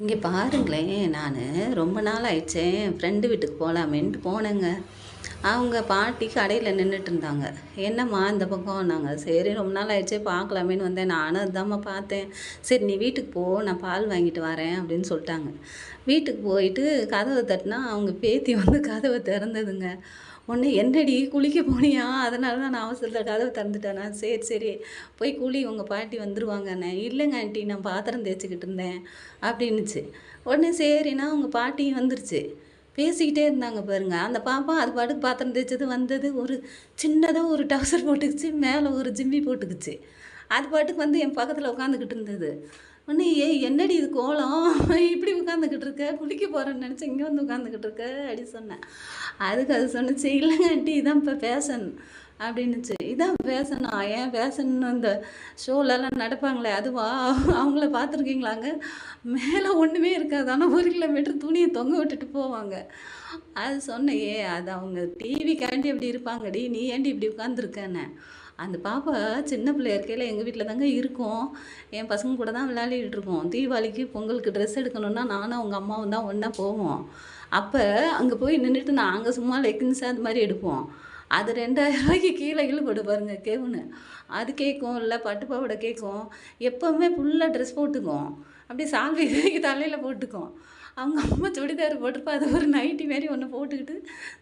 இங்கே பாருங்களேன், நான் ரொம்ப நாள் ஆயிடுச்சே என் ஃப்ரெண்டு வீட்டுக்கு போகலாமேன்ட்டு போனேங்க. அவங்க பாட்டி கடையில் நின்றுட்டு இருந்தாங்க. என்னம்மா இந்த பக்கம் நாங்கள் சரி ரொம்ப நாள் ஆயிடுச்சே பார்க்கலாமேன்னு வந்தேன். நானும் அதாம்மா பார்த்தேன். சரி நீ வீட்டுக்கு போ, நான் பால் வாங்கிட்டு வரேன் அப்படின்னு சொல்லிட்டாங்க. வீட்டுக்கு போயிட்டு கதவை தட்டினா அவங்க பேத்தி வந்து கதவை திறந்ததுங்க. உடனே என்னடி குளிக்க போனியா? அதனால தான் நான் அவசரத்தில் கதவை திறந்துட்டேனா? சரி சரி போய் குளி, உங்கள் பாட்டி வந்துருவாங்கண்ணே. இல்லைங்க ஆண்டி, நான் பாத்திரம் தேய்ச்சிக்கிட்டு இருந்தேன் அப்படின்னுச்சு. உடனே சரின்னா அவங்க பாட்டியும் வந்துருச்சு. பேசிக்கிட்டே இருந்தாங்க பாருங்க. அந்த பாப்பா அது பாட்டுக்கு பாத்திரம் தேய்ச்சது வந்தது. ஒரு சின்னதாக ஒரு டவுசர் போட்டுக்கிச்சு, மேலே ஒரு ஜிம்மி போட்டுக்குச்சு. அது பாட்டுக்கு வந்து என் பக்கத்தில் உட்காந்துக்கிட்டு இருந்தது. உடனே ஏய் என்னடி இது கோலம் இப்படி உட்காந்துக்கிட்டு இருக்க, குளிக்க போகிறேன்னு நினச்சேன், இங்கே வந்து உட்காந்துக்கிட்டு இருக்க அப்படி சொன்னேன். அதுக்கு அது சொன்னிச்சு, இல்லைங்க ஆண்டி இதான் இப்போ ஃபேஷன் அப்படின்னுச்சு. இதான் ஃபேஷனா? ஏன் ஃபேஷன் இந்த ஷோலெல்லாம் நடப்பாங்களே அதுவா? அவங்கள பார்த்துருக்கீங்களாங்க? மேலே ஒன்றுமே இருக்காது, ஆனால் 1 கிலோமீட்டர் துணியை தொங்க விட்டுட்டு போவாங்க. அது சொன்னேன், அது அவங்க டிவிக்காண்டி அப்படி இருப்பாங்கடி, நீ ஏண்டி இப்படி உட்காந்துருக்கேன்னு. அந்த பாப்பா சின்ன பிள்ளையா இருக்கையில் எங்கள் வீட்டில் தாங்க இருக்கும். என் பசங்க கூட தான் விளையாடிட்டு இருக்கோம். தீபாவளிக்கு பொங்கலுக்கு ட்ரெஸ் எடுக்கணுன்னா நானும் அவங்க அம்மாவும் தான் ஒன்றா போவோம். அப்போ அங்கே போய் நின்றுட்டு நாங்கள் சும்மா லெக்கின்ஸ் அது மாதிரி எடுப்போம். அது ரூ. 2000 கீழே இழுபடு பாருங்க கெவுனு. அது கேட்கும், இல்லை பட்டு பாவாடை கேட்கும். எப்போவுமே ஃபுல்லாக ட்ரெஸ் போட்டுக்கும். அப்படியே சால்வை தூக்கி தலையில் போட்டுக்கும். அவங்க அம்மா சுடிதார் போட்டிருப்பா, அது ஒரு நைட்டி மாரி ஒன்று போட்டுக்கிட்டு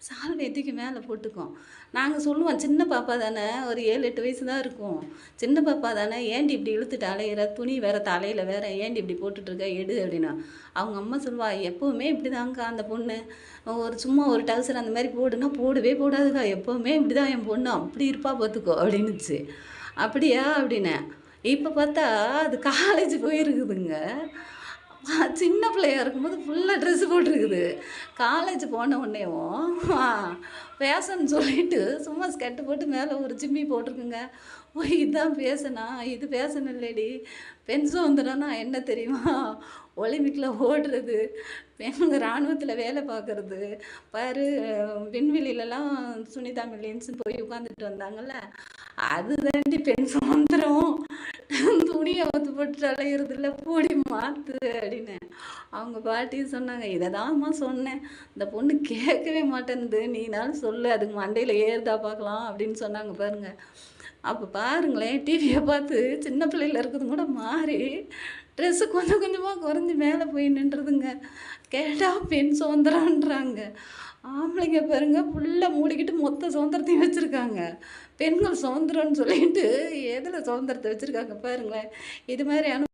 சால்வைய தூக்கி மேலே போட்டுக்கும். நாங்கள் சொல்லுவோம், சின்ன பாப்பா தானே, ஒரு 7, 8 வயசு தான் இருக்கும். சின்ன பாப்பா தானே, ஏன்டி இப்படி இழுத்துட்டு அலையிற, துணி வேறு தலையில் வேறு, ஏன்டி இப்படி போட்டுட்ருக்க எடு அப்படின்னா. அவங்க அம்மா சொல்லுவா, எப்போவுமே இப்படி தாங்க்கா அந்த பொண்ணு, சும்மா ஒரு டவுசர் அந்த மாதிரி போடுன்னா போடவே போடாதுக்கா, எப்போவுமே இப்படி தான் என் பொண்ணு, அப்படி இருப்பா பார்த்துக்கோ அப்படின்னுச்சு. அப்படியா அப்படின்னேன். இப்போ பார்த்தா அது காலேஜ் போயிருக்குதுங்க. சின்ன பிள்ளையா இருக்கும்போது ஃபுல்லாக ட்ரெஸ்ஸு போட்டிருக்குது. காலேஜ் போன உடனேவும் ஃபேஷன் சொல்லிட்டு சும்மா ஸ்கர்ட்டு போட்டு மேலே ஒரு ஜிம்மி போட்டிருக்குங்க. ஓ இதுதான் ஃபேஷனா? இது ஃபேஷன் இல்லடி. பெண் சுதந்திரம்னா என்ன தெரியுமா? ஒலிம்பிக்கில் ஓடுறது, பெண்கள் இராணுவத்தில் வேலை பார்க்குறது. பாரு விண்வெளியிலலாம் சுனிதா வில்லியம்ஸ்ன்னு போய் உட்காந்துட்டு வந்தாங்கல்ல, அதுதாண்டி பெண் சுதந்திரம். துணியை அவுத்து போட்டுட்டு அலையிறதில்ல, போடி மாத்து அப்படின்னு. அவங்க பாட்டியும் சொன்னாங்க, இதை தான்மா சொன்னேன், இந்த பொண்ணு கேட்கவே மாட்டேன்னுது, நீனாலும் சொல்லு, அதுக்கு மண்டையில் ஏறுதா பார்க்கலாம் அப்படின்னு சொன்னாங்க பாருங்க. அப்போ பாருங்களேன், டிவியை பார்த்து சின்ன பிள்ளையில இருக்கிறது கூட மாறி ட்ரெஸ்ஸு கொஞ்சம் கொஞ்சமாக குறைஞ்சி மேலே போய் நின்றுதுங்க. கேட்டால் பெண் சுதந்திரன்றாங்க. ஆம்பளைங்க பாருங்க ஃபுல்லாக மூடிக்கிட்டு மொத்த சுதந்திரத்தையும் வச்சுருக்காங்க. பெண்கள் சுதந்திரம்னு சொல்லிட்டு எதில் சுதந்திரத்தை வச்சுருக்காங்க பாருங்களேன். இது மாதிரியான